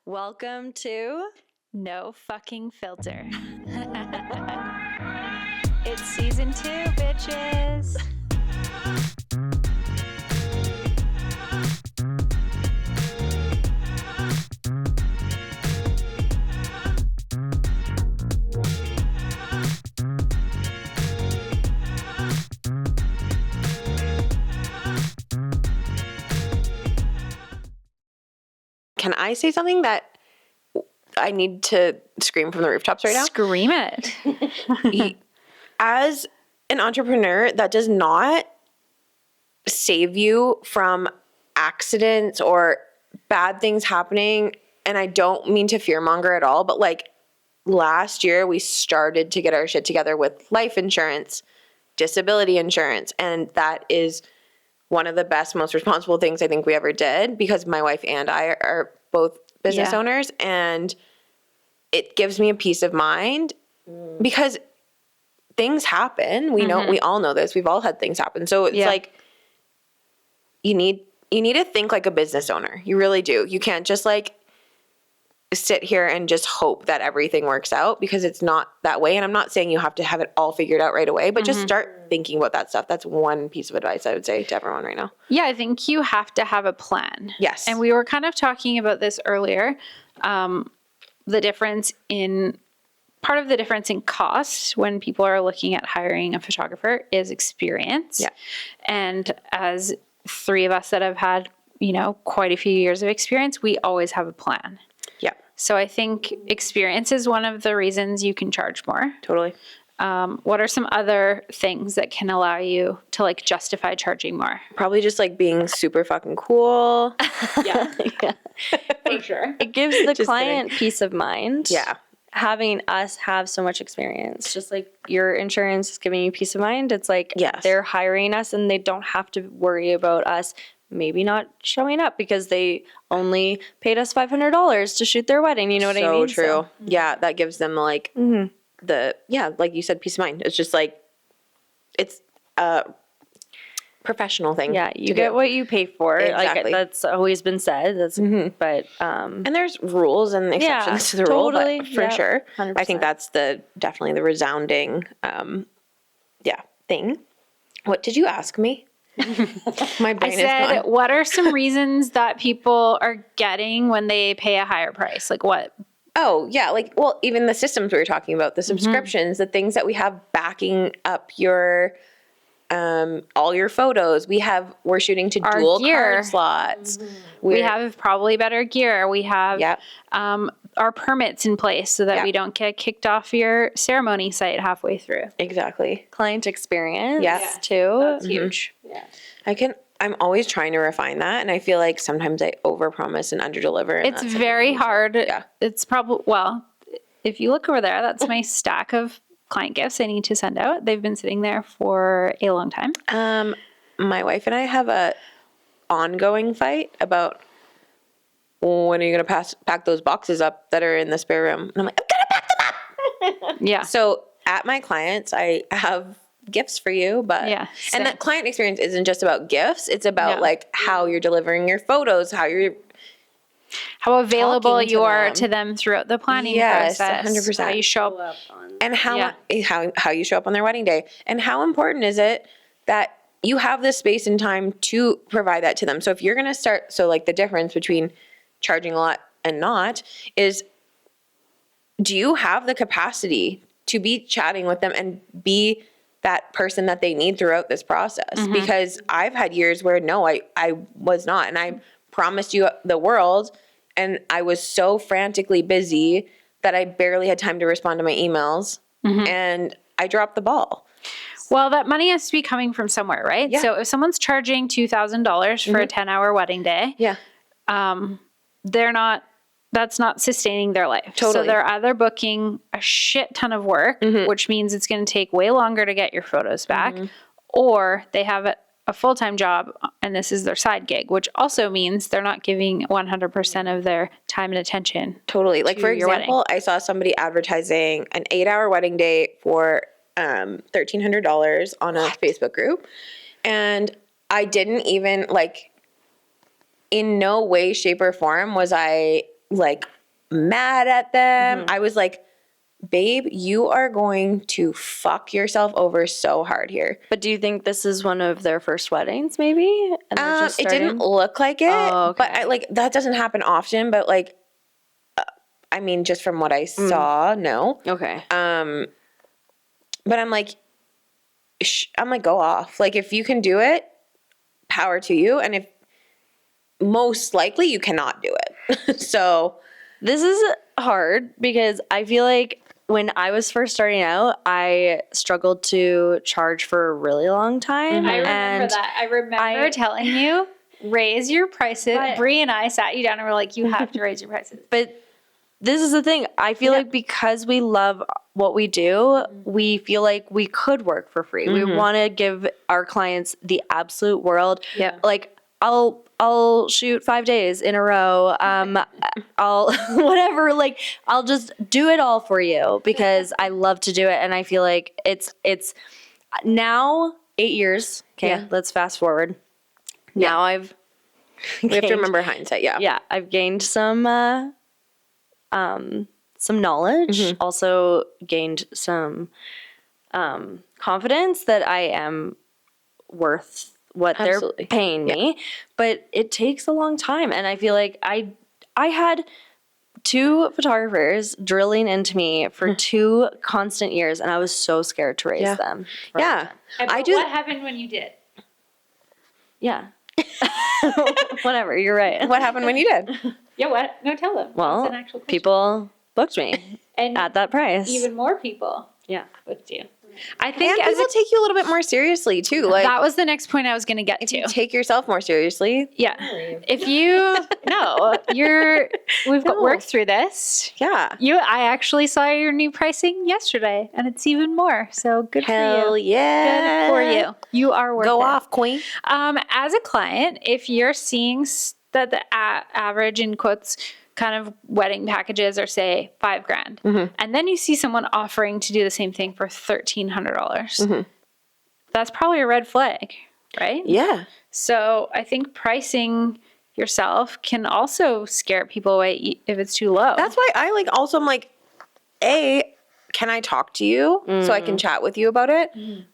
Welcome to No Fucking Filter. It's season 2, bitches. Can I say something that I need to scream from the rooftops right now? Scream it. As an entrepreneur, that does not save you from accidents or bad things happening. And I don't mean to fearmonger at all, but like last year we started to get our shit together with life insurance, disability insurance, and that is one of the best, most responsible things I think we ever did, because my wife and I are both business owners, and it gives me a peace of mind because things happen. We know, we all know this. We've all had things happen. So it's like you need to think like a business owner. You really do. You can't just like sit here and just hope that everything works out, because it's not that way. And I'm not saying you have to have it all figured out right away, but just start thinking about that stuff. That's one piece of advice I would say to everyone right now. Yeah, I think you have to have a plan. Yes. And we were kind of talking about this earlier. The difference in part of the difference in cost when people are looking at hiring a photographer is experience. Yeah. And as three of us that have had, quite a few years of experience, we always have a plan. Yeah. So I think experience is one of the reasons you can charge more. Totally. What are some other things that can allow you to like justify charging more? Probably just like being super fucking cool. Yeah. For sure. It gives the Just client peace of mind. Yeah. Having us have so much experience, just like your insurance is giving you peace of mind. It's like they're hiring us and they don't have to worry about us maybe not showing up because they only paid us $500 to shoot their wedding. You know what I mean? So true. Yeah, that gives them like like you said, peace of mind. It's just like it's a professional thing. Yeah, you get what you pay for. Exactly. Like that's always been said. That's but and there's rules and exceptions to the rule, but for sure. 100%. I think that's definitely the resounding thing. What did you ask me? My brain is said, gone. what are some reasons that people are getting when they pay a higher price? Like what? Oh, yeah. Like, well, even the systems we were talking about, the subscriptions, the things that we have backing up your, all your photos. We're shooting to Our dual gear. card slots. We have probably better gear. We have our permits in place so that we don't get kicked off your ceremony site halfway through. Exactly. client experience Yeah. too. That's huge. Yeah. I'm always trying to refine that. And I feel like sometimes I overpromise and underdeliver. And It's very hard. Yeah. It's probably, if you look over there, that's my stack of client gifts I need to send out. They've been sitting there for a long time. My wife and I have a ongoing fight about when are you going to pack those boxes up that are in the spare room? And I'm like, I'm going to pack them up. Yeah. So at my clients, I have gifts for you, but and the client experience isn't just about gifts. It's about like how you're delivering your photos, how available talking to you are them. to them throughout the planning Yes, process. 100%. How you show up. and how you show up on their wedding day, and how important is it that you have the space and time to provide that to them. So if you're going to start, so like the difference between charging a lot and not is, do you have the capacity to be chatting with them and be that person that they need throughout this process? Because I've had years where no, I was not, and I promised you the world, and I was so frantically busy that I barely had time to respond to my emails, and I dropped the ball. Well, that money has to be coming from somewhere, right? Yeah. So if someone's charging $2,000 for a 10-hour wedding day, that's not sustaining their life. Totally. So they're either booking a shit ton of work, which means it's going to take way longer to get your photos back, or they have a full-time job and this is their side gig, which also means they're not giving 100% of their time and attention. Totally. Like for example, wedding. I saw somebody advertising an 8-hour wedding day for $1,300 on a Facebook group. And I didn't even in no way, shape, or form was I like mad at them. I was like, babe, you are going to fuck yourself over so hard here. But do you think this is one of their first weddings, maybe? And they're just it didn't look like it, but like that doesn't happen often. But like, I mean, just from what I saw, no. Okay. But I'm like, go off. Like, if you can do it, power to you. And if most likely you cannot do it. So this is hard because I feel like when I was first starting out, I struggled to charge for a really long time. I remember that. I remember telling you, raise your prices. Bree and I sat you down and were like, you have to raise your prices. But this is the thing. I feel like because we love what we do, we feel like we could work for free. We want to give our clients the absolute world. Yeah. Like, I'll shoot 5 days in a row. I'll whatever, like I'll just do it all for you because I love to do it. And I feel like it's now 8 years. Okay. Yeah. Let's fast forward. Yeah. Now we have to remember hindsight. Yeah. Yeah. I've gained some knowledge, also gained some confidence that I am worth what they're paying me, but it takes a long time. And I feel like I had 2 photographers drilling into me for 2 constant years, and I was so scared to raise them. Yeah. What happened when you did? Yeah. Whatever. You're right. What happened when you did? Yeah, what? No, tell them. Well, That's an actual question. people booked me and at that price. Even more people booked you. I think and people take you a little bit more seriously too. Like that was the next point I was going to get to. Take yourself more seriously. Yeah. If you we've worked through this. Yeah. I actually saw your new pricing yesterday, and it's even more. So good for you. Hell yeah. Good for you. You are worth it. Go off, queen. As a client, if you're seeing that the average in quotes kind of wedding packages are say $5,000, and then you see someone offering to do the same thing for $1,300, that's probably a red flag, right? Yeah. So I think pricing yourself can also scare people away if it's too low. That's why I'm like, A, can I talk to you so I can chat with you about it?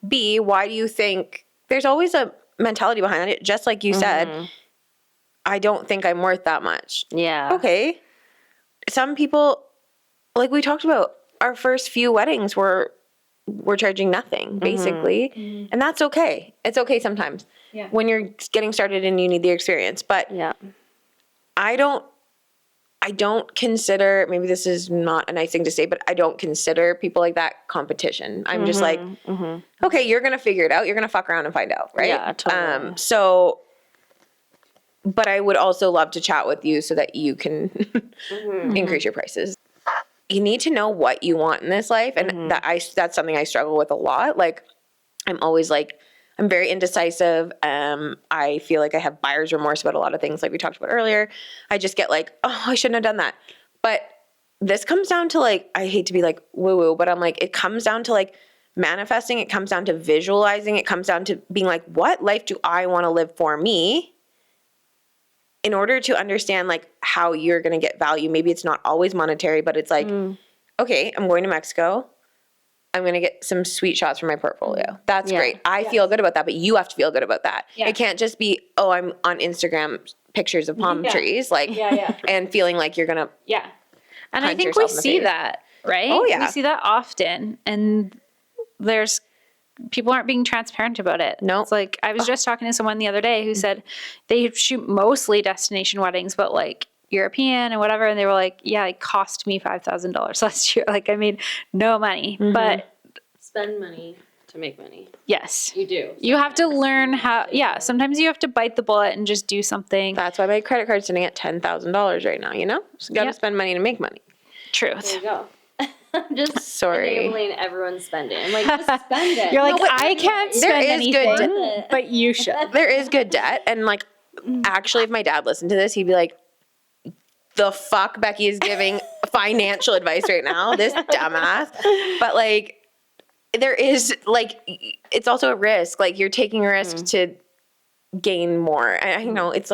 B, why do you think there's always a mentality behind it? Just like you said, I don't think I'm worth that much. Yeah. Okay. Some people, like we talked about, our first few weddings we're charging nothing, basically. And that's okay. It's okay sometimes when you're getting started and you need the experience. But I don't consider, maybe this is not a nice thing to say, but I don't consider people like that competition. I'm just like, okay, you're going to figure it out. You're going to fuck around and find out, right? Yeah, totally. But I would also love to chat with you so that you can increase your prices. You need to know what you want in this life. And that's something I struggle with a lot. Like, I'm always like, I'm very indecisive. I feel like I have buyer's remorse about a lot of things like we talked about earlier. I just get like, oh, I shouldn't have done that. But this comes down to like, I hate to be like woo-woo, but I'm like, it comes down to like manifesting. It comes down to visualizing. It comes down to being like, what life do I want to live for me? In order to understand like how you're going to get value. Maybe it's not always monetary, but it's like, okay, I'm going to Mexico. I'm going to get some sweet shots for my portfolio. That's great. I feel good about that, but you have to feel good about that. Yeah. It can't just be, oh, I'm on Instagram pictures of palm trees, like, and feeling like you're going to And I think we see that, right? Oh, yeah. We see that often. And people aren't being transparent about it. No. It's like, I was just talking to someone the other day who said they shoot mostly destination weddings, but like European and whatever. And they were like, yeah, it cost me $5,000 last year. Like, I made no money, but spend money to make money. Yes. You do. You have to learn how, sometimes you have to bite the bullet and just do something. That's why my credit card's sitting at $10,000 right now, you know? So got to spend money to make money. Truth. There you go. Just sorry, enabling everyone's spending. I'm like, just spend it. You're like, no, I can't spend anything, but you should. There is good debt, and like, actually, if my dad listened to this, he'd be like, "The fuck, Becky is giving financial advice right now, this dumbass." But like, there is like, it's also a risk. Like, you're taking a risk to gain more. I know it's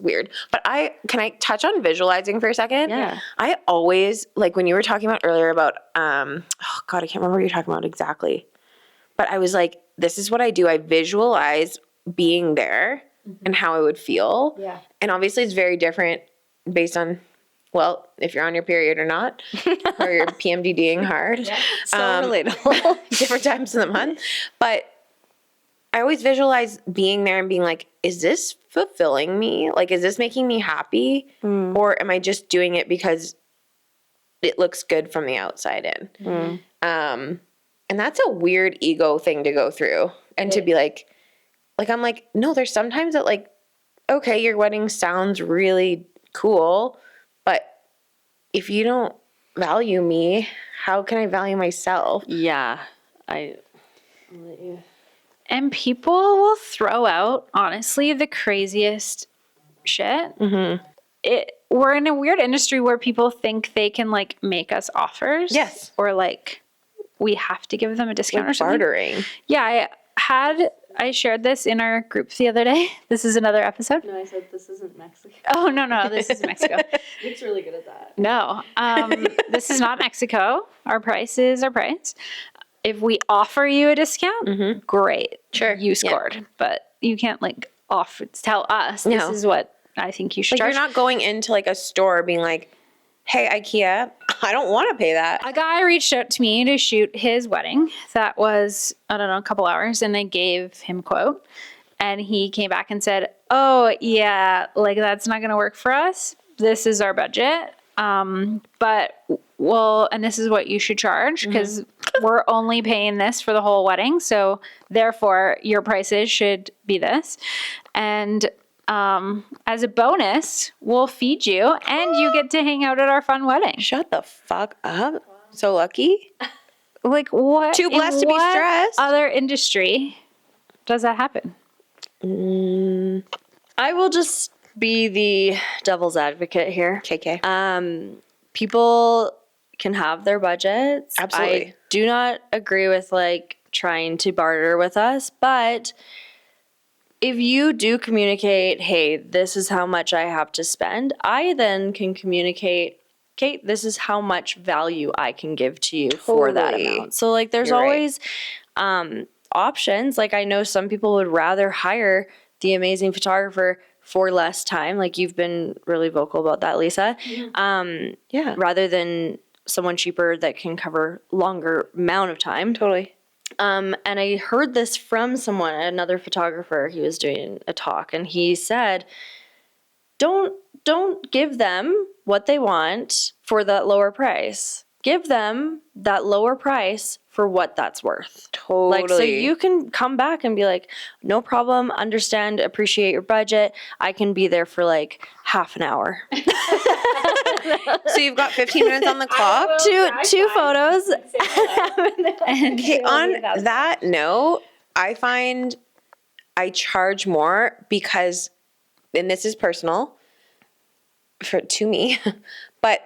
weird, but can I touch on visualizing for a second? Yeah. I always, like when you were talking about earlier about, oh God, I can't remember what you're talking about exactly, but I was like, this is what I do. I visualize being there and how I would feel. Yeah. And obviously it's very different based on, well, if you're on your period or not, or you're PMDDing hard. Yeah. So relatable. Different times in the month. But I always visualize being there and being like, is this fulfilling me? Like, is this making me happy? Or am I just doing it because it looks good from the outside in? And that's a weird ego thing to go through. And to be like, I'm like, no, there's sometimes that like, okay, your wedding sounds really cool, but if you don't value me, how can I value myself? Yeah. And people will throw out, honestly, the craziest shit. We're in a weird industry where people think they can like make us offers. Yes. Or like we have to give them a discount or something. Bartering. Yeah, I shared this in our group the other day. This is another episode. No, I said this isn't Mexico. Oh, no, this is Mexico. Nick's really good at that. No, this is not Mexico. Our price is our price. If we offer you a discount, great. Sure. You scored. But you can't like tell us No. this is what I think you should Like charge. you're not going into like a store being like, hey, IKEA, I don't want to pay that. A guy reached out to me to shoot his wedding. That was, I don't know, a couple hours. And I gave him a quote. And he came back and said, oh, yeah, like that's not going to work for us. This is our budget. But well, and this is what you should charge because we're only paying this for the whole wedding. So therefore your prices should be this. And as a bonus, we'll feed you and you get to hang out at our fun wedding. Shut the fuck up. So lucky. Like what? Too blessed to be what stressed. Other industry does that happen? I will just be the devil's advocate here. KK. People can have their budgets. Absolutely. I do not agree with like trying to barter with us, but if you do communicate, hey, this is how much I have to spend, I then can communicate, Kate, this is how much value I can give to you for that Totally. amount. So like there's You're right. always options. Like I know some people would rather hire the amazing photographer for less time. Like you've been really vocal about that, Lisa. Yeah. Rather than someone cheaper that can cover longer amount of time. Totally. And I heard this from someone, another photographer. He was doing a talk and he said, don't give them what they want for that lower price. Give them that lower price for what that's worth. Totally. Like, so you can come back and be like, no problem, understand, appreciate your budget. I can be there for like half an hour. So you've got 15 minutes on the clock. Two photos. And Okay, on that note, I find I charge more because, and this is personal to me, but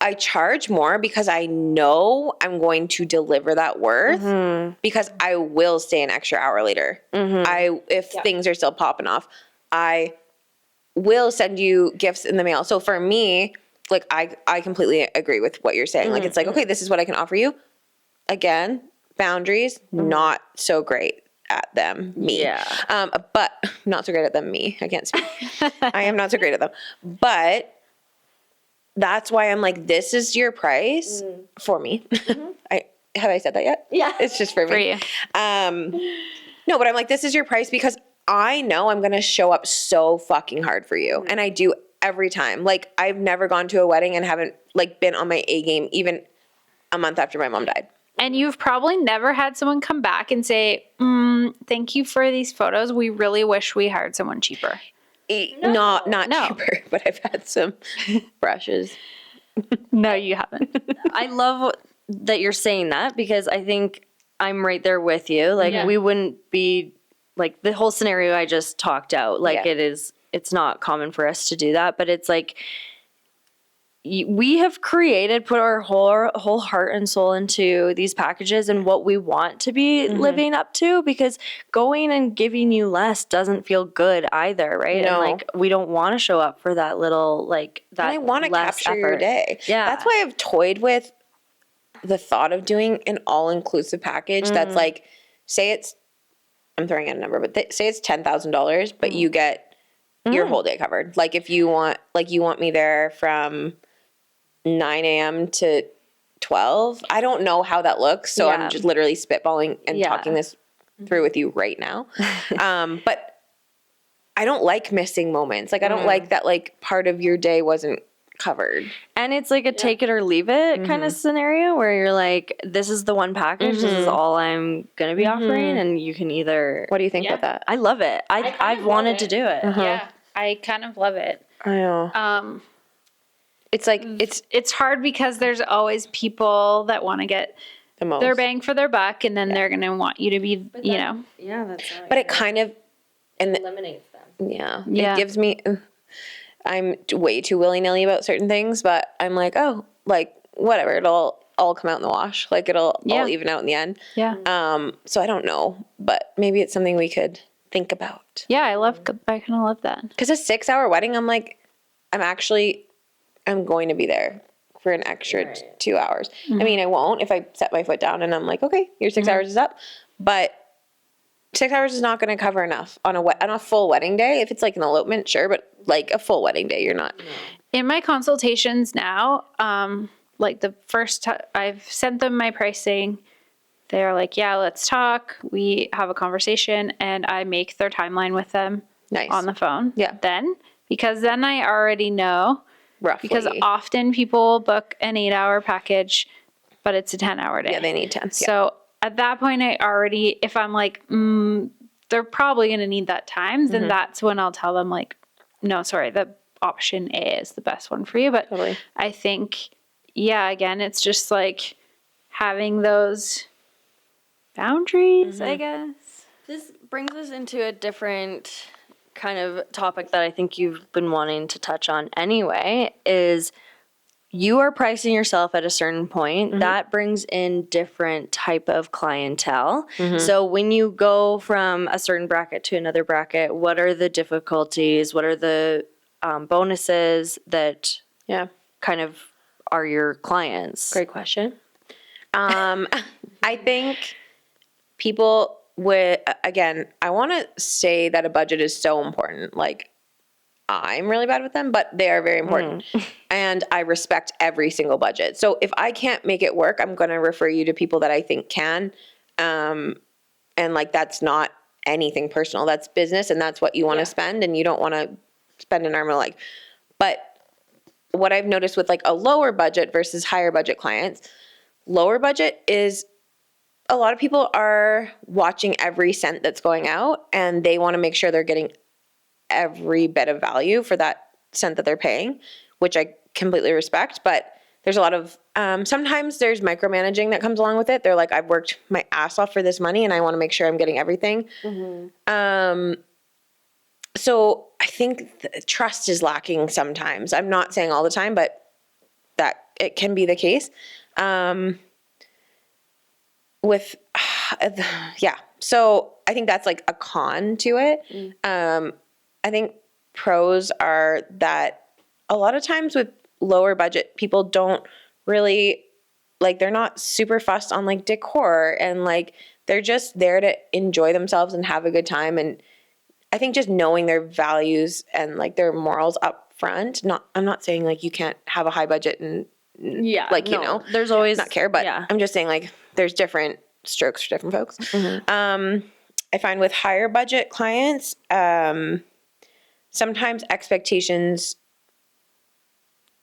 I charge more because I know I'm going to deliver that worth because I will stay an extra hour later. If things are still popping off, I will send you gifts in the mail. So for me, like I completely agree with what you're saying. Like it's like, okay, this is what I can offer you. Again, boundaries, not so great at them, me. Yeah. But not so great at them, me. I can't speak. I am not so great at them. But that's why I'm like, this is your price for me. Have I said that yet? Yeah. It's just for me. for you. No, but I'm like, this is your price because I know I'm going to show up so fucking hard for you. And I do every time. Like I've never gone to a wedding and haven't like been on my A game even a month after my mom died. And you've probably never had someone come back and say, thank you for these photos. We really wish we hired someone cheaper. Not No. cheaper, but I've had some brushes. No, you haven't. I love that you're saying that because I think I'm right there with you. Like we wouldn't be like the whole scenario I just talked out. Like it's not common for us to do that, but it's like we have put our whole heart and soul into these packages and what we want to be living up to, because going and giving you less doesn't feel good either, right? No. And like, we don't want to show up for that little, like, that And I want to capture your day. Yeah. That's why I've toyed with the thought of doing an all-inclusive package that's like, say it's, I'm throwing out a number, but say it's $10,000, but you get your whole day covered. Like if you want me there from 9 a.m. to 12. I don't know how that looks, so I'm just literally spitballing and talking this through with you right now. But I don't like missing moments. Like I don't like that like part of your day wasn't covered. And it's like a take it or leave it kind of scenario where you're like, this is the one package, this is all I'm going to be offering, and you can either... What do you think about that? I love it. I've wanted to do it. Yeah, I kind of love it. I know. It's like It's hard because there's always people that want to get the most. their bang for their buck, and then they're going to want you to be, you know. Yeah, that's But it kind of eliminates them. Yeah. Yeah. It gives me, I'm way too willy-nilly about certain things, but I'm like, oh, like, whatever. It'll all come out in the wash. Like, it'll all even out in the end. Yeah. So I don't know, but maybe it's something we could think about. Yeah, I kind of love that. Because a 6-hour wedding, I'm like, I'm going to be there for an extra 2 hours. I mean, I won't if I set my foot down and I'm like, okay, your 6 hours is up. But 6 hours is not going to cover enough on a full wedding day. If it's like an elopement, sure, but like a full wedding day, you're not. In my consultations now, like the first time I've sent them my pricing, they're like, yeah, let's talk. We have a conversation, and I make their timeline with them on the phone. Yeah. Because then I already know. Roughly. Because often people book an 8-hour package, but it's a 10-hour day. Yeah, they need 10. So at that point, if I'm like, they're probably going to need that time, then that's when I'll tell them like, no, sorry, the option A is the best one for you. But I think, again, it's just like having those boundaries, I guess. This brings us into a different kind of topic that I think you've been wanting to touch on anyway, is you are pricing yourself at a certain point. That brings in different type of clientele. So when you go from a certain bracket to another bracket, what are the difficulties? What are the bonuses that kind of are your clients? Great question. I think people again, I want to say that a budget is so important. Like, I'm really bad with them, but they are very important. And I respect every single budget. So if I can't make it work, I'm going to refer you to people that I think can. And like, that's not anything personal. That's business, and that's what you want to spend, and you don't want to spend an arm and a leg. But what I've noticed with like a lower budget versus higher budget clients, lower budget is a lot of people are watching every cent that's going out, and they want to make sure they're getting every bit of value for that cent that they're paying, which I completely respect. But there's a lot of, sometimes there's micromanaging that comes along with it. They're like, I've worked my ass off for this money, and I want to make sure I'm getting everything. So I think trust is lacking sometimes. I'm not saying all the time, but that it can be the case. So I think that's like a con to it. I think pros are that a lot of times with lower budget, people don't really, like, they're not super fussed on like decor, and like they're just there to enjoy themselves and have a good time. And I think just knowing their values and like their morals up front, I'm not saying like you can't have a high budget and there's always not care, but I'm just saying like there's different strokes for different folks. I find with higher budget clients, sometimes expectations,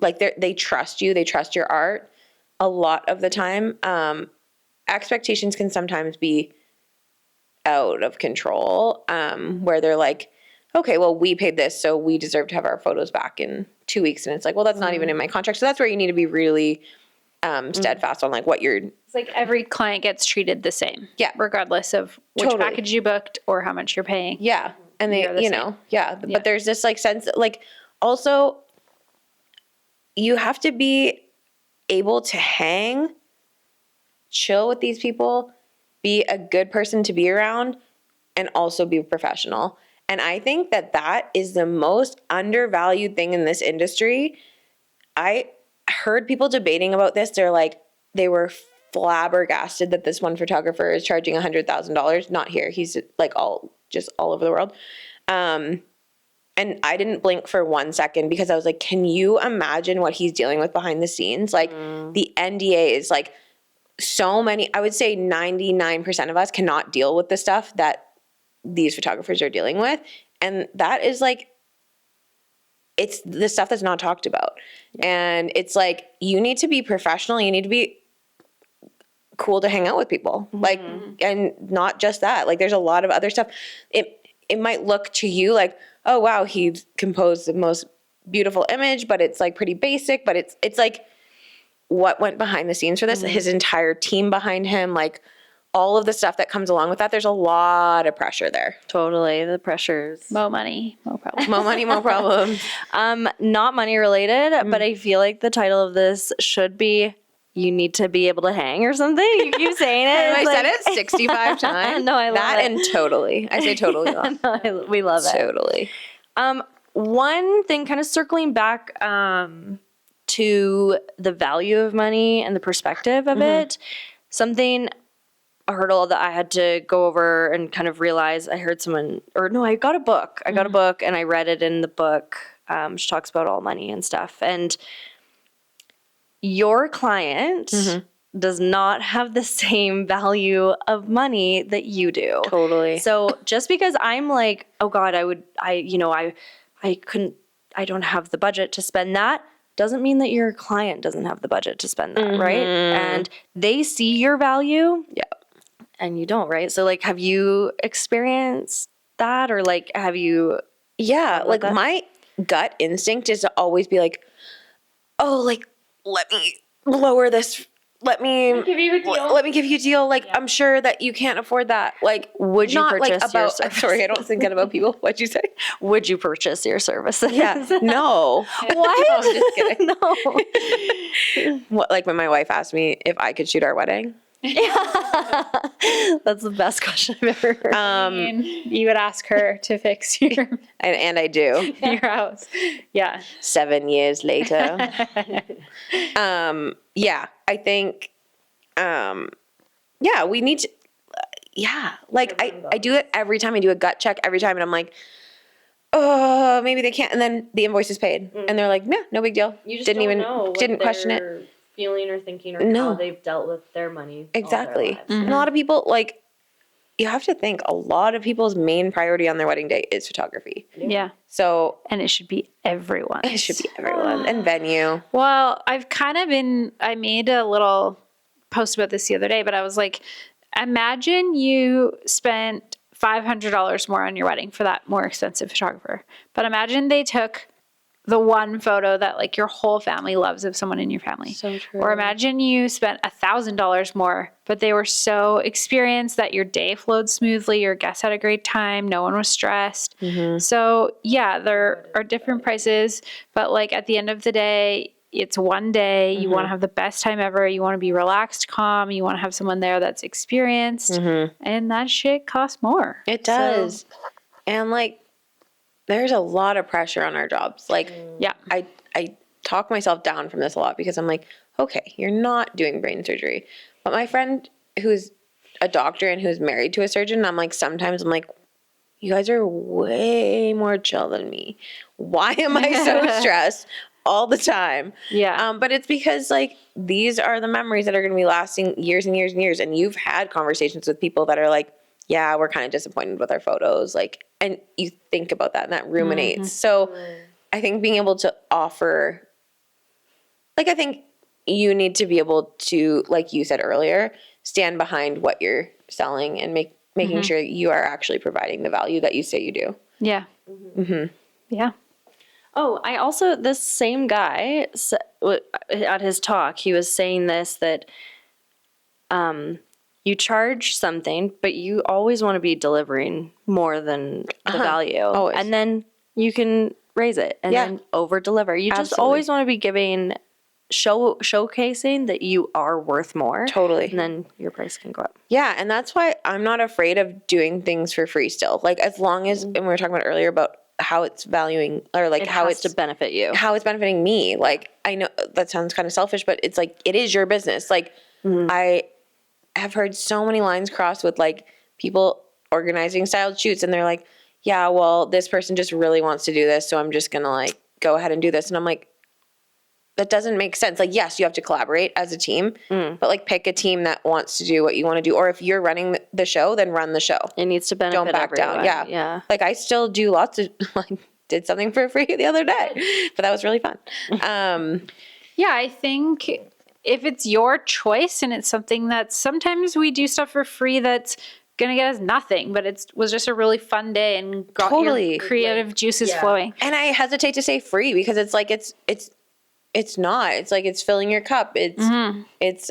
like they trust you, they trust your art a lot of the time. Expectations can sometimes be out of control, where they're like, okay, well, we paid this, so we deserve to have our photos back in 2 weeks. And it's like, well, that's not even in my contract. So that's where you need to be really steadfast on like what you're. It's like every client gets treated the same. Yeah. Regardless of which package you booked or how much you're paying. Yeah. And they, but there's this like sense that, like, also you have to be able to hang, chill with these people, be a good person to be around, and also be professional. And I think that that is the most undervalued thing in this industry. I heard people debating about this. They're like, they were flabbergasted that this one photographer is charging $100,000. Not here. He's like all over the world. And I didn't blink for 1 second because I was like, can you imagine what he's dealing with behind the scenes? Like the NDAs, like so many, I would say 99% of us cannot deal with the stuff that these photographers are dealing with. And that is like, it's the stuff that's not talked about. And it's like, you need to be professional. You need to be cool to hang out with people. Like, and not just that, like there's a lot of other stuff. It might look to you like, oh wow, he composed the most beautiful image, but it's like pretty basic, but it's like what went behind the scenes for this, his entire team behind him, like all of the stuff that comes along with that. There's a lot of pressure there. Totally. The pressures. Mo money, mo problems. Mo money, mo problems. Not money related, but I feel like the title of this should be "You Need to Be Able to Hang" or something. You keep saying it. I said it 65 times. No, I love that it. And totally. I say totally. No, we love it. Totally. One thing, kind of circling back to the value of money and the perspective of it, a hurdle that I had to go over and kind of realize. I heard someone, I got a book. I got a book and I read it in the book. She talks about all money and stuff. And your client does not have the same value of money that you do. Totally. So just because I'm like, oh God, I don't have the budget to spend that, doesn't mean that your client doesn't have the budget to spend that, right? And they see your value. Yeah. And you don't, right? So like, have you experienced that, or like, have you? Yeah. Like my gut instinct is to always be like, oh, like, let me lower this. Let me give you a deal. Let me give you a deal. Like, I'm sure that you can't afford that. Like, would you not purchase like your about, services? sorry, I don't think that about people. What'd you say? Would you purchase your services? Yeah. No. What? No, I'm just kidding. No. What, like when my wife asked me if I could shoot our wedding. That's the best question I've ever heard. You would ask her to fix your And I do. your house. Yeah. 7 years later. Yeah, I think, yeah, we need to, like I do it every time. I do a gut check every time and I'm like, oh, maybe they can't. And then the invoice is paid and they're like, yeah, no big deal. You just didn't question it. Feeling or thinking or how they've dealt with their money. Exactly. And a lot of people, like, you have to think a lot of people's main priority on their wedding day is photography. Yeah. So And it should be everyone. it should be everyone. And venue. Well, I made a little post about this the other day, but I was like, imagine you spent $500 more on your wedding for that more expensive photographer. But imagine they took the one photo that like your whole family loves of someone in your family. So true. Or imagine you spent $1,000 more, but they were so experienced that your day flowed smoothly, your guests had a great time, no one was stressed. So yeah, there are different prices, but like at the end of the day, it's one day. You want to have the best time ever. You want to be relaxed, calm. You want to have someone there that's experienced, and that shit costs more. It does. And like, there's a lot of pressure on our jobs. Like, Yeah. I talk myself down from this a lot because I'm like, okay, you're not doing brain surgery. But my friend who's a doctor and who's married to a surgeon, sometimes I'm like, you guys are way more chill than me. Why am I so stressed all the time? Yeah. But it's because like, these are the memories that are going to be lasting years and years and years. And you've had conversations with people that are like, yeah, we're kind of disappointed with our photos. Like, and you think about that and that ruminates. So I think being able to offer, like, I think you need to be able to, like you said earlier, stand behind what you're selling and making sure you are actually providing the value that you say you do. Yeah. Yeah. Oh, I also, this same guy, at his talk, he was saying this, that you charge something, but you always want to be delivering more than the value. Always. And then you can raise it and then over deliver. You just always want to be giving, showcasing that you are worth more. Totally. And then your price can go up. Yeah. And that's why I'm not afraid of doing things for free still. Like as long as, and we were talking about earlier about how it's valuing or like how it's to benefit you, how it's benefiting me. Like I know that sounds kind of selfish, but it's like, it is your business. Like I have heard so many lines crossed with like people organizing styled shoots and they're like, yeah, well, this person just really wants to do this. So I'm just going to like go ahead and do this. And I'm like, that doesn't make sense. Like, yes, you have to collaborate as a team, but like pick a team that wants to do what you want to do. Or if you're running the show, then run the show. It needs to benefit Don't back everyone. down. Yeah. Yeah. Like I still do lots of like did something for free the other day, but that was really fun. Yeah, I think if it's your choice and it's something that sometimes we do stuff for free that's going to get us nothing, but it was just a really fun day and got your creative juices flowing. And I hesitate to say free because it's like, it's not, it's like, it's filling your cup. It's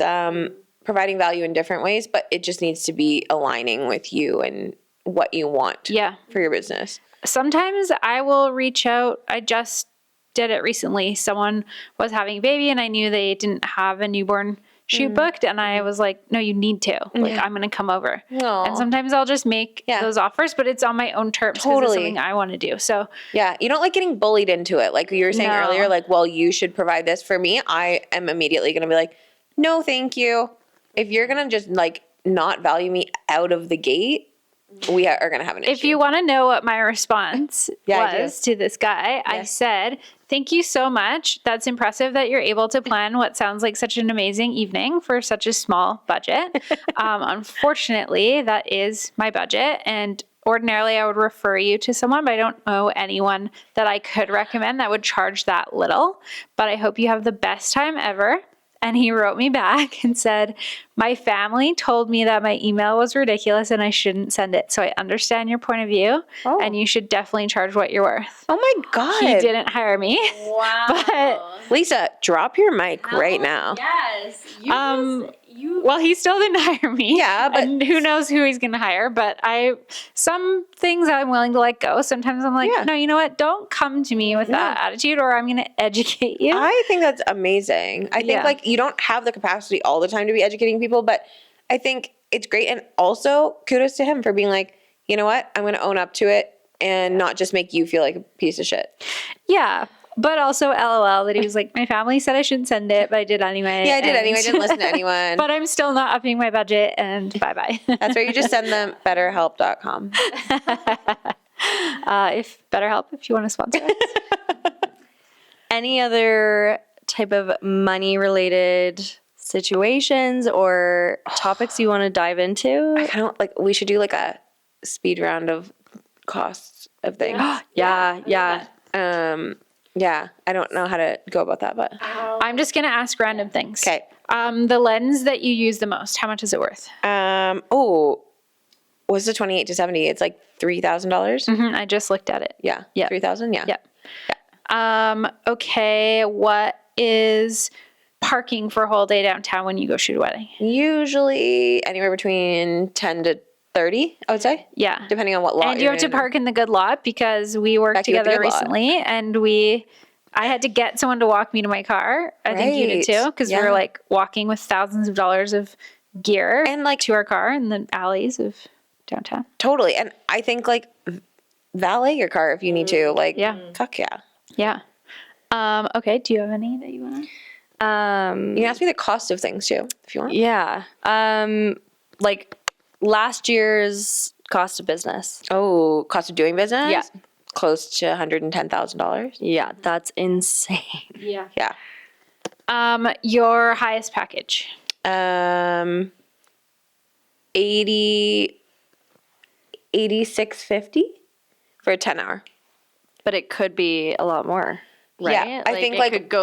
providing value in different ways, but it just needs to be aligning with you and what you want for your business. Sometimes I will reach out. I just did it recently. Someone was having a baby and I knew they didn't have a newborn shoot booked. And I was like, no, you need to. Like, I'm going to come over. Aww. And sometimes I'll just make those offers, but it's on my own terms because it's something I want to do. So yeah, you don't like getting bullied into it. Like you were saying earlier, like, well, you should provide this for me. I am immediately going to be like, no, thank you. If you're going to just like not value me out of the gate, we are going to have an issue. If you want to know what my response was to this guy, I said, thank you so much. That's impressive that you're able to plan what sounds like such an amazing evening for such a small budget. Unfortunately, that is my budget. And ordinarily, I would refer you to someone, but I don't know anyone that I could recommend that would charge that little. But I hope you have the best time ever. And he wrote me back and said, my family told me that my email was ridiculous and I shouldn't send it. So I understand your point of view and you should definitely charge what you're worth. Oh my God. He didn't hire me. Wow. But Lisa, drop your mic right now. Yes. well, he still didn't hire me. Yeah, but and who knows who he's going to hire. But some things I'm willing to let go. Sometimes I'm like, no, you know what? Don't come to me with that attitude or I'm going to educate you. I think that's amazing. I think like you don't have the capacity all the time to be educating people, but I think it's great. And also kudos to him for being like, you know what? I'm going to own up to it and not just make you feel like a piece of shit. Yeah. But also LOL that he was like, my family said I shouldn't send it, but I did anyway. Yeah, I did anyway. I didn't listen to anyone. But I'm still not upping my budget and bye-bye. That's where you just send them betterhelp.com. If BetterHelp, if you want to sponsor us. Any other type of money-related situations or topics you want to dive into? I kind of like, we should do like a speed round of costs of things. Yeah. Yeah, I don't know how to go about that, but I'm just going to ask random things. Okay. The lens that you use the most, how much is it worth? Was the 28 to 70? It's like $3,000. I just looked at it. Yeah. 3,000. Yeah. Okay. What is parking for a whole day downtown when you go shoot a wedding? Usually anywhere between 10 to 30, I would say. Yeah. Depending on what lot. And you have to park in the good lot because we worked together recently and I had to get someone to walk me to my car. I think you did too, because we were like walking with thousands of dollars of gear and like to our car in the alleys of downtown. Totally. And I think like valet your car if you need to. Like, fuck yeah. Yeah. Okay. Do you have any that you want to? You can ask me the cost of things too, if you want. Yeah. Like last year's cost of business. Oh, cost of doing business? Yeah. Close to $110,000. Yeah, that's insane. Yeah. Yeah. Your highest package? 86.50 for a 10-hour. But it could be a lot more, right? Yeah, I think like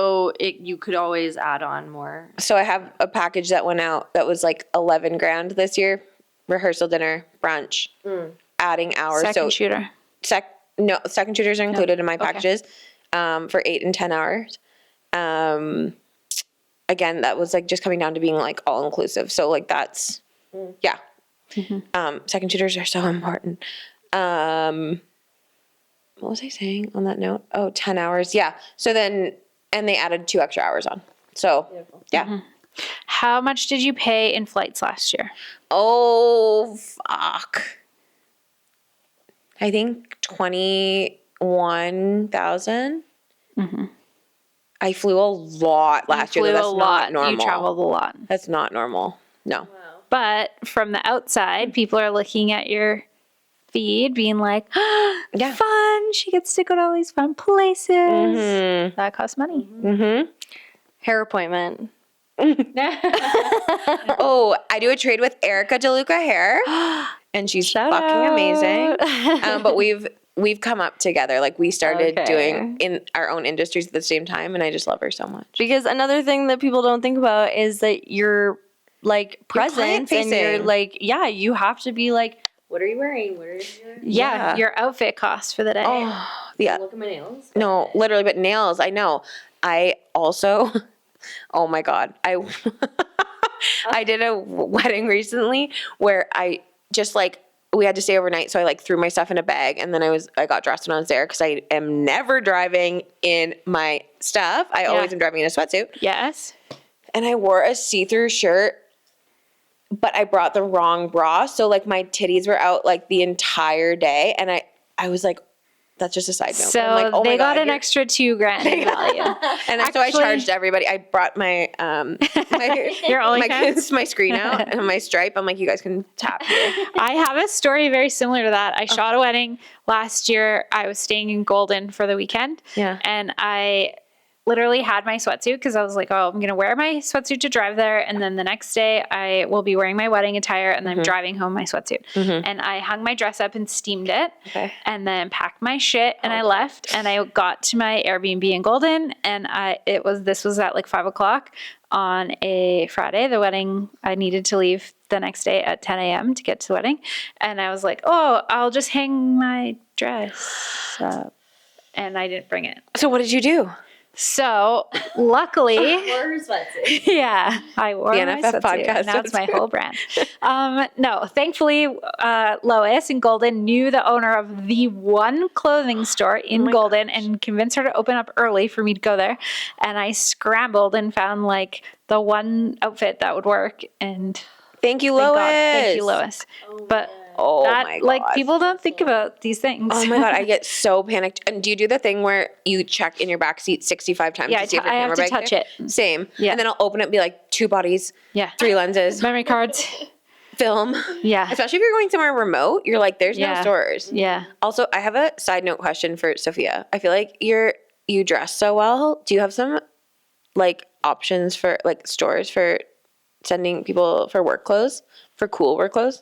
you could always add on more. So I have a package that went out that was like 11 grand this year. Rehearsal, dinner, brunch, adding hours. Second shooter. Second shooters are included in my packages for 8 and 10 hours. Again, that was like just coming down to being like all inclusive. So like that's, second shooters are so important. what was I saying on that note? Oh, 10 hours. Yeah. So then, and they added 2 extra hours on. So, yeah. Mm-hmm. How much did you pay in flights last year? Oh, fuck. I think 21,000. Mm-hmm. I flew a lot last year. Though. That's not normal. You traveled a lot. That's not normal. No. Wow. But from the outside, people are looking at your feed being like, yeah. Fun. She gets to go to all these fun places. Mm-hmm. That costs money. Mm-hmm. Hair appointment. Oh, I do a trade with Erica DeLuca Hair, and she's fucking amazing. But we've come up together. Like we started doing in our own industries at the same time, and I just love her so much. Because another thing that people don't think about is that you're like present and you're like, yeah, you have to be like, what are you wearing? What are your your outfit costs for the day. Oh, yeah. Look at my nails. No, literally, but nails. I know. I also, oh my God, I did a wedding recently where I just like we had to stay overnight, so I like threw my stuff in a bag, and then I got dressed when I was there because I am never driving in my stuff. I always am driving in a sweatsuit. Yes. And I wore a see-through shirt, but I brought the wrong bra, so like my titties were out like the entire day, and I was like, that's just a side note. So like, oh they got an extra $2,000 in value. And so I charged everybody. I brought my your OnlyFans? my screen out and my Stripe. I'm like, you guys can tap here. I have a story very similar to that. I shot a wedding last year. I was staying in Golden for the weekend. Yeah. And I literally had my sweatsuit because I was like, oh, I'm going to wear my sweatsuit to drive there. And then the next day I will be wearing my wedding attire and then I'm driving home my sweatsuit. Mm-hmm. And I hung my dress up and steamed it and then packed my shit and I left and I got to my Airbnb in Golden and this was at like 5:00 on a Friday. The wedding, I needed to leave the next day at 10 a.m. to get to the wedding. And I was like, oh, I'll just hang my dress up. And I didn't bring it. So what did you do? So luckily, wore her sweatsuit. Yeah, I wore the my NFF sweatsuit. podcast. Now it's my whole brand. No, thankfully, Lois in Golden knew the owner of the one clothing store in Golden and convinced her to open up early for me to go there. And I scrambled and found like the one outfit that would work. And thank you, Lois. Thank you, Lois. But. Oh my God. Like people don't think about these things. Oh my God, I get so panicked. And do you do the thing where you check in your backseat 65 times to see if your camera have to touch it. Same. Yeah. And then I'll open it and be like 2 bodies, 3 lenses, memory cards, film. Yeah. Especially if you're going somewhere remote, you're like, there's no stores. Yeah. Also, I have a side note question for Sophia. I feel like you dress so well. Do you have some like options for like stores for sending people for work clothes, for cool work clothes?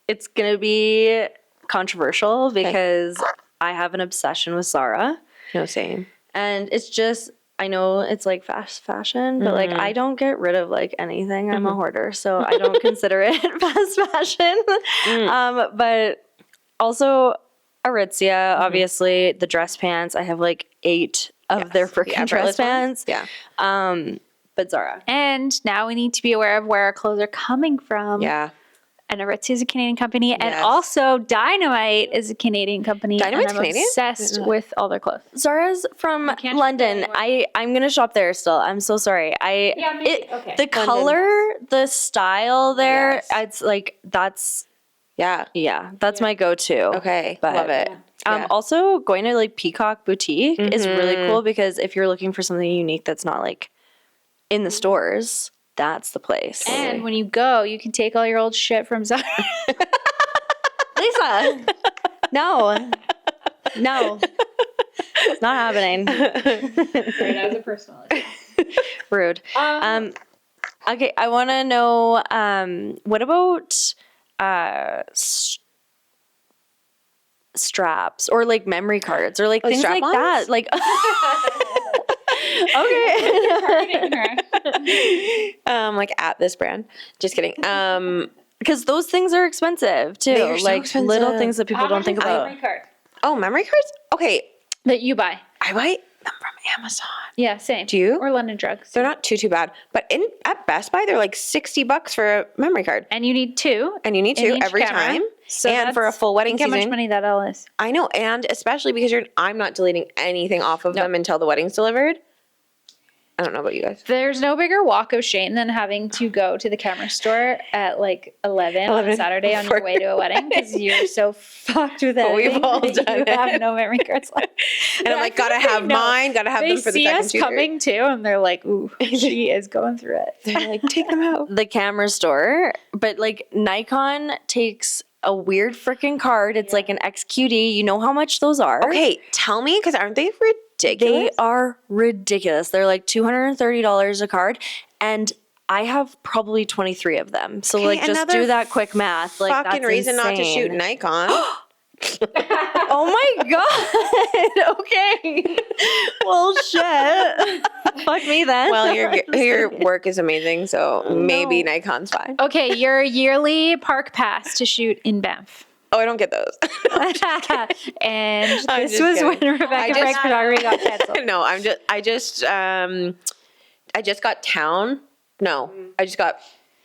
It's going to be controversial because I have an obsession with Zara. No, same. And it's just, I know it's like fast fashion, but like I don't get rid of like anything. I'm a hoarder, so I don't consider it fast fashion. But also Aritzia, obviously, the dress pants. I have like 8 of their freaking dress pants. Yeah. But Zara. And now we need to be aware of where our clothes are coming from. Yeah. And Aritzia is a Canadian company. And also Dynamite is a Canadian company. Dynamite's and I'm Canadian? obsessed with all their clothes. Zara's from London. I'm going to shop there still. I'm so sorry. The color, the style there, it's like, that's my go-to. Okay. Love it. Also going to like Peacock Boutique is really cool because if you're looking for something unique that's not like in the stores, that's the place. And when you go, you can take all your old shit from Zara. Lisa, no, it's not happening. Right, as a personal. Rude. Okay, I want to know, what about straps or like memory cards or like things like that? Like. Okay. Like at this brand. Just kidding. Because those things are expensive too. They are so like expensive. Little things that people don't think about. Memory card. Oh, memory cards? Okay. That you buy. I buy them from Amazon. Yeah, same. Do you? Or London Drugs. They're not too bad. But at Best Buy, they're like $60 for a memory card. And you need 2. And you need 2 every camera. time. So and for a full wedding think season. how much money that all is. I know, and especially because I'm not deleting anything off of them until the wedding's delivered. I don't know about you guys. There's no bigger walk of shame than having to go to the camera store at like 11 on a Saturday on your way to a wedding because you're so fucked with editing. We've all done you it. have no memory cards left. And I'm like, gotta have mine, gotta have them for the second They see us coming too, and they're like, ooh, she is going through it. They're like, take them out. The camera store, but like Nikon takes a weird freaking card. It's like an XQD. You know how much those are? Okay, tell me, because aren't they ridiculous? They are ridiculous. They're like $230 a card, and I have probably 23 of them. So like, just do that quick math. Like, fucking that's reason insane. not to shoot Nikon. Oh my god. Okay. Well, shit. Fuck me then. Well, your work is amazing, so maybe Nikon's fine. Okay, your yearly park pass to shoot in Banff. Oh, I don't get those. And I'm this just was kidding. when Rebecca Frank Photography got canceled. No, I just got town. No, I just got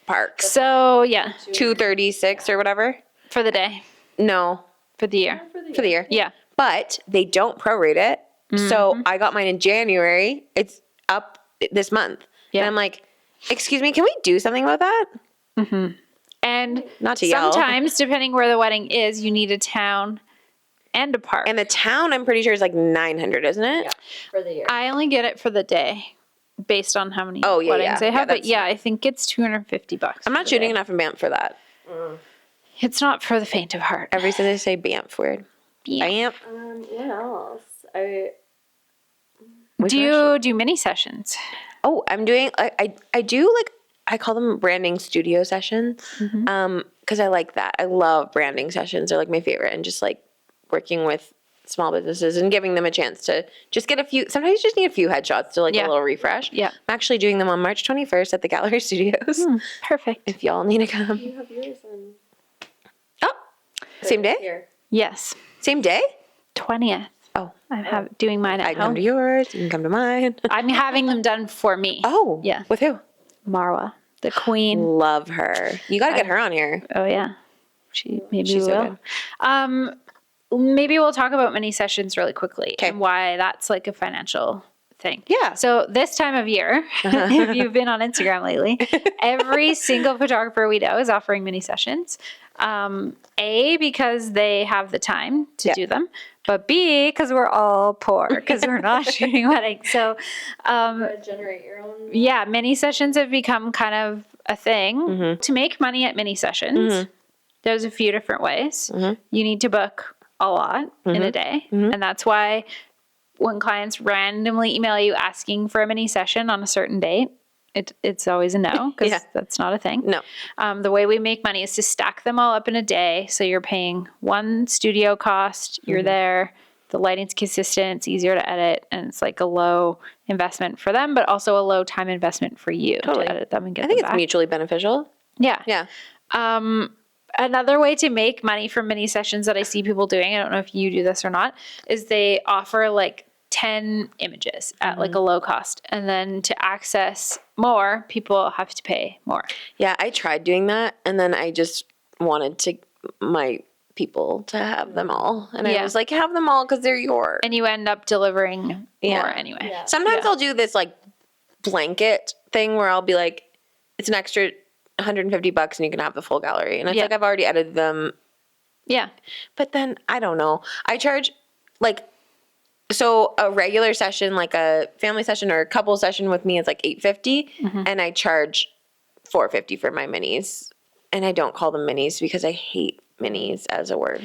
parks. So yeah, 236 or whatever. for the day, No, for the year. for the year. Yeah. But they don't prorate it. So I got mine in January. It's up this month. Yeah. And I'm like, excuse me, can we do something about that? And Not to yell. sometimes, depending where the wedding is, you need a town and a park. And the town, I'm pretty sure, is like 900, isn't it? For the year. I only get it for the day based on how many weddings I Yeah, have. But that's yeah, I think it's $250. I'm not shooting enough in Banff for that. It's not for the faint of heart. Every time they say Banff word. Banff. Banff. What else? Do you do mini sessions? Oh, I'm doing, I do like, I call them branding studio sessions. Because I like that. I love branding sessions. They're like my favorite. And just like working with small businesses and giving them a chance to just get a few, sometimes you just need a few headshots to like a little refresh. Yeah. I'm actually doing them on March 21st at the Gallery Studios. Perfect. If y'all need to come. You have yours on. Oh, same day? Here. Yes. Same day? 20th. Oh, I'm doing mine I at can come home. to yours. You can come to mine. I'm having them done for me. Oh, Yeah. With who? Marwa, the queen. Love her. You got to get her on here. Oh yeah. Maybe She's we so will. Maybe we'll talk about mini sessions really quickly 'Kay. and why that's like a financial thing. Yeah. So this time of year, if you've been on Instagram lately, every single photographer we know is offering mini sessions. A, because they have the time to do them, but B, because we're all poor because we're not shooting weddings. So, Generate your own. yeah, mini sessions have become kind of a thing. To make money at mini sessions, there's a few different ways. You need to book a lot in a day. And that's why when clients randomly email you asking for a mini session on a certain date, it's always a no because that's not a thing. No. The way we make money is to stack them all up in a day. So you're paying one studio cost, you're there, the lighting's consistent, it's easier to edit, and it's like a low investment for them, but also a low time investment for you to edit them and get them I think back. it's mutually beneficial. Yeah. Yeah. Another way to make money from mini sessions that I see people doing, I don't know if you do this or not, is they offer like 10 images at like a low cost. And then to access more, people have to pay more. Yeah, I tried doing that, and then I just wanted my people to have them all. And I was like, have them all because they're yours. And you end up delivering more anyway. Yeah. Sometimes I'll do this like blanket thing where I'll be like, it's an extra $150 and you can have the full gallery. And it's like I've already edited them. Yeah. But then I don't know. I charge like, so a regular session, like a family session or a couple session with me is like $850, and I charge $450 for my minis. And I don't call them minis because I hate minis as a word.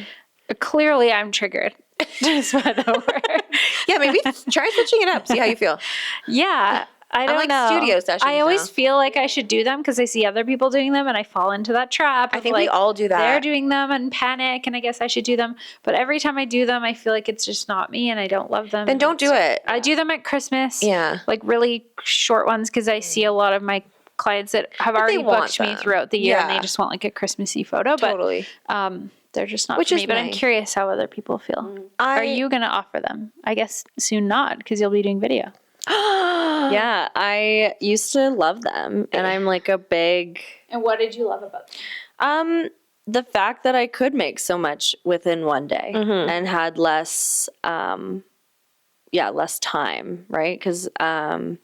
Clearly I'm triggered just by the word. Yeah, maybe try switching it up. See how you feel. Yeah. I don't like know. studio sessions I always now. feel like I should do them because I see other people doing them and I fall into that trap. I think we all do that. They're doing them and panic and I guess I should do them. But every time I do them, I feel like it's just not me and I don't love them. Then don't do it. I do them at Christmas. Yeah. Like really short ones because I see a lot of my clients that have But they already want booked me them. throughout the year and Yeah. they just want like a Christmassy photo. Totally. But they're just not Which for is me. But I'm nice. curious how other people feel. Are you going to offer them? I guess soon not because you'll be doing video. Yeah, I used to love them, and I'm like a big. And what did you love about them? the fact that I could make so much within one day and had less, less time, right? Because I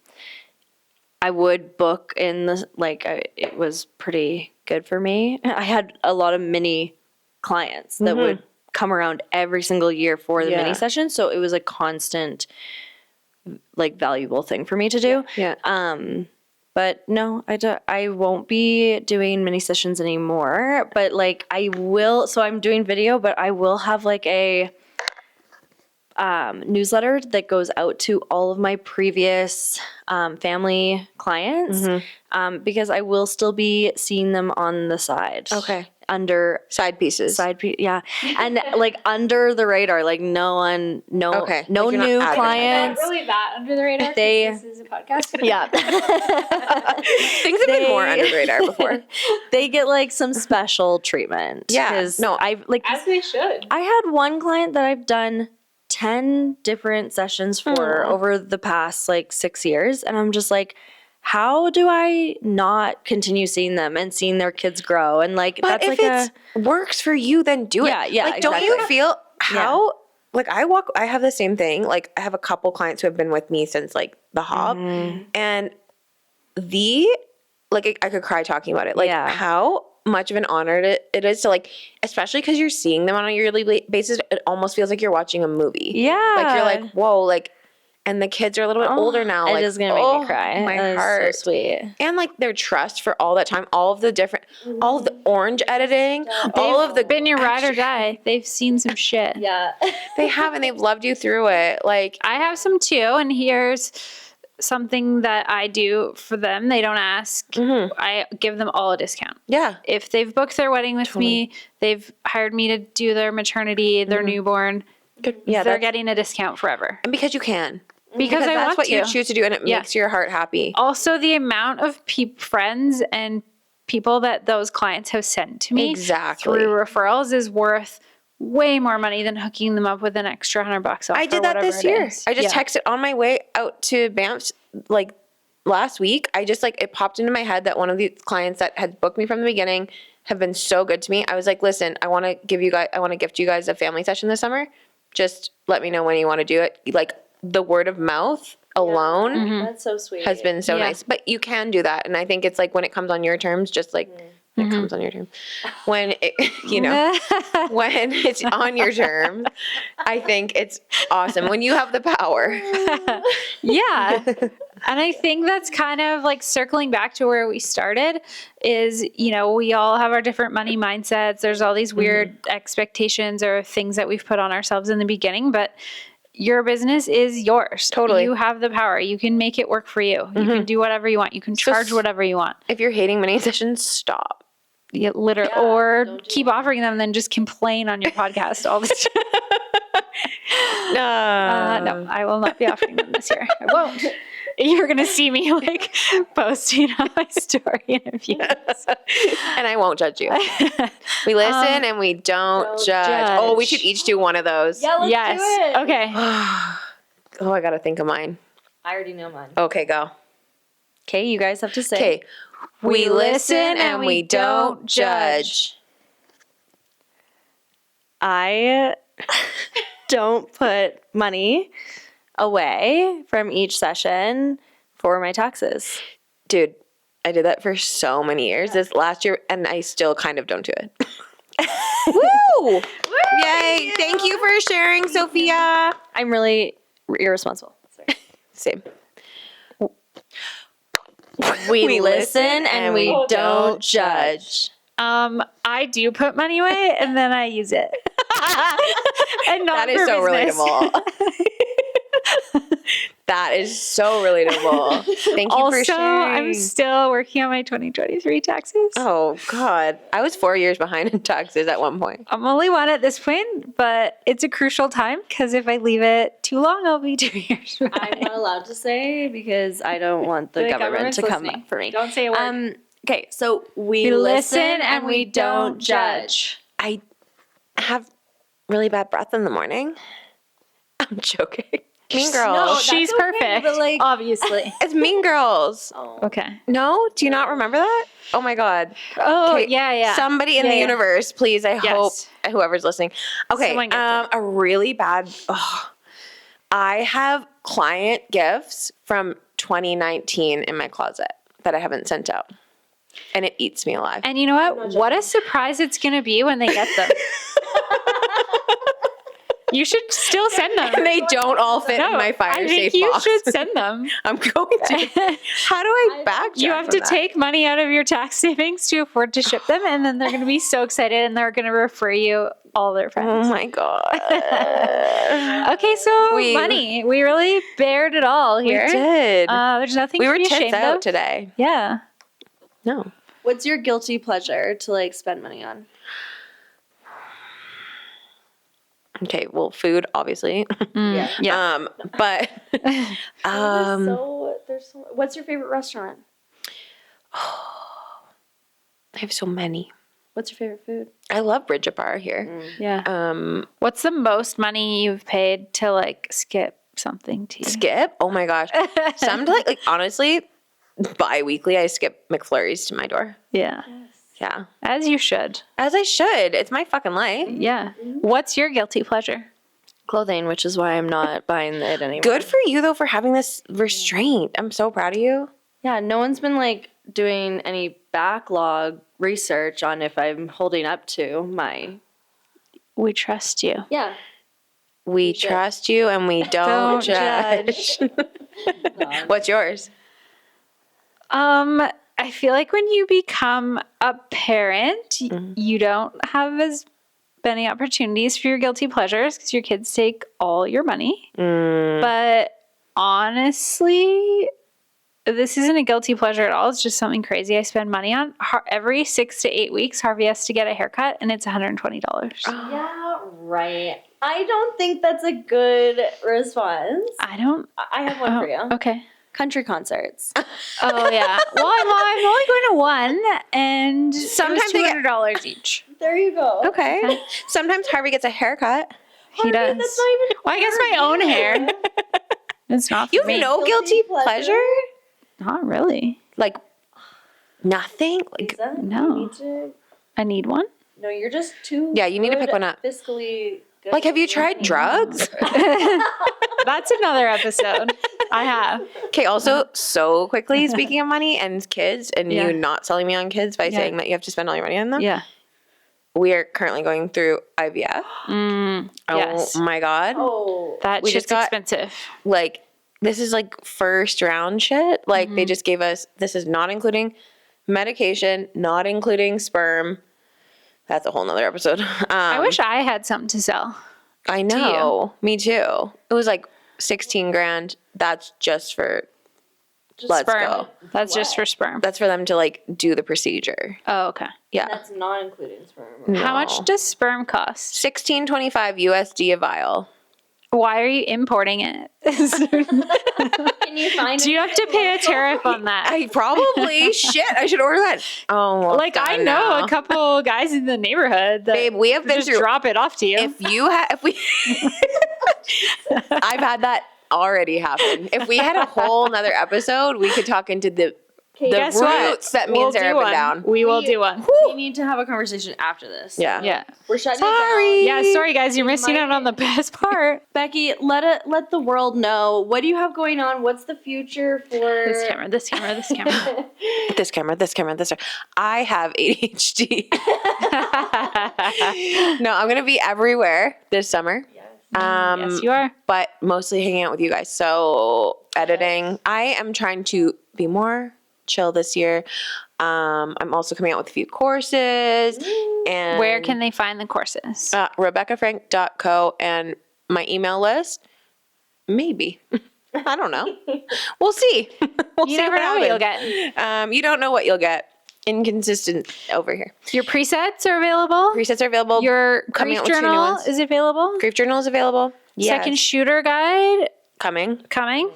would book in it was pretty good for me. I had a lot of mini clients that would come around every single year for the mini session. So it was a constant, valuable thing for me to do. Yeah. But no, I won't be doing mini sessions anymore. But I will. So I'm doing video, but I will have a newsletter that goes out to all of my previous family clients because I will still be seeing them on the side. Okay. Under side pieces. Yeah. And under the radar, no one, no new clients. Not really that under the radar. This is a podcast. Yeah. Things have been more under the radar before. They get some special treatment. Yeah. No, as they should. I had one client that I've done 10 different sessions for over the past 6 years. And I'm just how do I not continue seeing them and seeing their kids grow? And but that's if it works for you, then do it. Yeah, exactly. Don't you feel how I have the same thing. I have a couple clients who have been with me since the hop, and I could cry talking about it. How much of an honor it is to especially because you're seeing them on a yearly basis. It almost feels like you're watching a movie. Yeah, you're whoa, and the kids are a little bit older now. It is gonna make me cry. My that heart. Is so sweet. And their trust for all that time, all of the orange editing, all of the been your ride or die. They've seen some shit. Yeah, they have, and they've loved you through it. I have some too, and here's something that I do for them. They don't ask. I give them all a discount. Yeah. If they've booked their wedding with me, they've hired me to do their maternity, their newborn. Good. Yeah, they're getting a discount forever. And because you can. Because that's what you choose to do, and it makes your heart happy. Also, the amount of friends and people that those clients have sent to me through referrals is worth way more money than hooking them up with an extra $100 off. I did that this year. I just texted on my way out to Banff last week. I just it popped into my head that one of the clients that had booked me from the beginning have been so good to me. I was like, listen, I want to gift you guys a family session this summer. Just let me know when you want to do it. The word of mouth alone that's so sweet. has been so nice. But you can do that. And I think it's when it comes on your terms, just it comes on your terms. When it, when it's on your terms, I think it's awesome. When you have the power. Yeah. And I think that's kind of circling back to where we started is, we all have our different money mindsets. There's all these weird expectations or things that we've put on ourselves in the beginning, but your business is yours. Totally. You have the power. You can make it work for you. You can do whatever you want. You can charge whatever you want. If you're hating mini sessions, stop. Yeah, literally. Or keep offering them, then just complain on your podcast all the time. No, I will not be offering them this year. I won't. You're going to see me posting on my story in a few minutes. And I won't judge you. We listen and we don't judge. Oh, we should each do one of those. Yeah, let's do it. Okay. Oh, I got to think of mine. I already know mine. Okay, go. Okay, you guys have to say. Okay. We listen and we don't judge. I don't put money away from each session for my taxes. Dude, I did that for so many years this last year, and I still kind of don't do it. Woo! Yay! Thank you for sharing, Sophia. I'm really irresponsible. Sorry. Same. We listen and we don't judge. I do put money away and then I use it. And not that is so relatable. That is so relatable. Thank you for sharing. I'm still working on my 2023 taxes. Oh, God. I was 4 years behind in taxes at one point. I'm only one at this point, but it's a crucial time because if I leave it too long, I'll be 2 years behind. I'm not allowed to say because I don't want the government to come up for me. Don't say a word. Okay, so we listen and we don't judge. I have really bad breath in the morning. I'm joking. Mean Girls. No, She's okay, perfect, but, like- obviously. It's Mean Girls. Okay. No? Do you not remember that? Oh my God. Oh, Okay, yeah. Somebody in the universe, please. I hope whoever's listening. Okay. Someone gets a really bad. I have client gifts from 2019 in my closet that I haven't sent out, and it eats me alive. And you know what? What a surprise it's going to be when they get them. You should still send them. And they don't all fit in my fire I safe think you box. should send them. I'm going to. How do I backtrack? You have to take money out of your tax savings to afford to ship them, and then they're going to be so excited, and they're going to refer you all their friends. Oh my God. Okay, so money. We really bared it all here. We did. There's nothing We to were be tits ashamed out of. today. Yeah. No. What's your guilty pleasure to like spend money on? Okay, well, food, obviously. Yeah. But What's your favorite restaurant? I have so many. What's your favorite food? I love Bridget Bar here. Yeah. What's the most money you've paid to like skip something to you? Skip? Oh my gosh. Sometimes, like honestly, bi-weekly I skip McFlurries to my door. Yeah. Yeah. As you should. As I should. It's my fucking life. Yeah. What's your guilty pleasure? Clothing, which is why I'm not buying it anymore. Good for you though for having this restraint. I'm so proud of you. Yeah, no one's been like doing any backlog research on if I'm holding up to my. We trust you. Yeah. We trust you and we don't judge. What's yours? I feel like when you become a parent, you don't have as many opportunities for your guilty pleasures because your kids take all your money. But honestly, this isn't a guilty pleasure at all. It's just something crazy I spend money on. Every 6 to 8 weeks, Harvey has to get a haircut, and it's $120. Yeah, right. I don't think that's a good response. I don't. I have one for you. Okay. Country concerts. Oh yeah. Well, I'm only going to one, and Sometimes it was they get- $200 each. There you go. Okay. Sometimes Harvey gets a haircut. He does. That's not even. Well, I guess my own hair. It's not for You have me. no guilty pleasure? Not really. Like nothing? Like Lisa, No. you need to. I need one. No, you're just too. Yeah, you need to good pick one up. Fiscally. Good Like, have you with tried money. drugs? That's another episode. I have. Okay, also, so quickly, speaking of money and kids, and Yeah. you not selling me on kids by saying that you have to spend all your money on them, Yeah. we are currently going through IVF. Yes. Oh my God. Oh. That We shit's just got- expensive. Like, this is like first round shit. Like, they just gave us, this is not including medication, not including sperm. That's a whole nother episode. I wish I had something to sell. I know. Me too. It was like 16 grand. That's just for, let's Sperm. go. That's just for sperm. That's for them to like do the procedure. Oh, okay. Yeah. That's not including sperm. How much does sperm cost? $16.25 USD a vial. Why are you importing it? Can you find? Do you have to pay a tariff on that? I probably shit. I should order that. Oh, well, Like I done know now. a couple guys in the neighborhood that Babe, we have been just through. drop it off to you. If you had, if we, I've had that already happen. If we had a whole nother episode, we could talk into the Guess what? roots that me and Sarah have been down. We will do one. We need to have a conversation after this. Yeah. Yeah. We're shutting Sorry. it down. Yeah, sorry guys, you're missing out on the best part. Becky, let the world know. What do you have going on? What's the future for This camera, this camera, this camera. This camera, this camera, this. I have ADHD. No, I'm gonna be everywhere this summer. Yes, you are. But mostly hanging out with you guys. So editing. I am trying to be more chill this year. I'm also coming out with a few courses. And Where can they find the courses? RebeccaFrank.co and my email list. Maybe. I don't know. We'll see. We'll You see never what know what you'll happens. get. You don't know what you'll get. Inconsistent over here. Your presets are available. Presets are available. Your coming grief out with 2 new journal ones. is available. Grief journal is available. Yes. Second shooter guide coming. coming.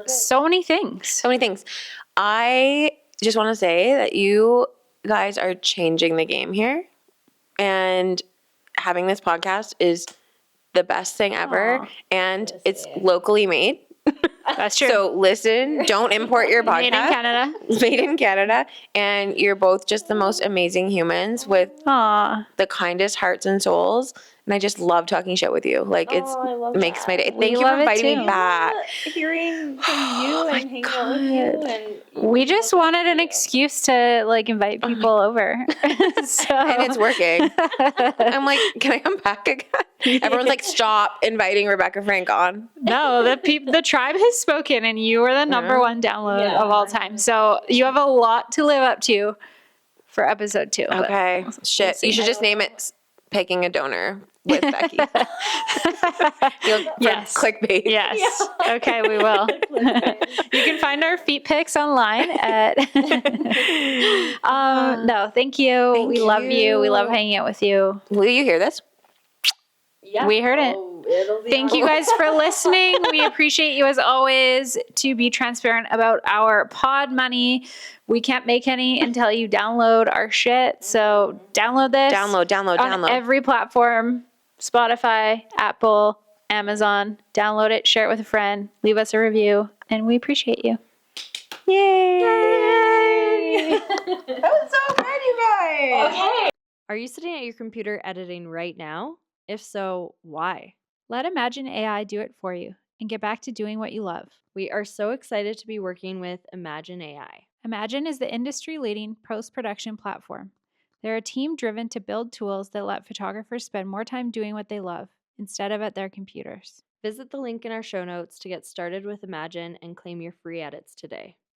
So many things. So many things. I just want to say that you guys are changing the game here. And having this podcast is the best thing ever. And it's locally made. That's true. So listen, don't import your podcast. Made in Canada. Made in Canada. And you're both just the most amazing humans with the kindest hearts and souls. And I just love talking shit with you. Like, it makes my day. Thank you for inviting me back. Hearing from you and hanging out with you. And we just wanted an excuse to, like, invite people over. And it's working. I'm like, can I come back again? Everyone's like, stop inviting Rebecca Frank on. No, the tribe has spoken, and you are the number one download of all time. So you have a lot to live up to for episode 2. Okay. Shit. You should just name it Picking a Donor with Becky. Yes. Clickbait. Yes. Yeah. Okay, we will. You can find our feet pics online at no, thank you. We love you. We love hanging out with you. Will you hear this? Yeah. We heard it. Thank you guys for listening. We appreciate you as always. To be transparent about our pod money, we can't make any until you download our shit. So download this. Download. Every platform, Spotify, Apple, Amazon. Download it, share it with a friend, leave us a review, and we appreciate you. Yay! That was so good, you guys. Okay. Are you sitting at your computer editing right now? If so, why? Let Imagen AI do it for you and get back to doing what you love. We are so excited to be working with Imagen AI. Imagen is the industry-leading post-production platform. They're a team driven to build tools that let photographers spend more time doing what they love instead of at their computers. Visit the link in our show notes to get started with Imagen and claim your free edits today.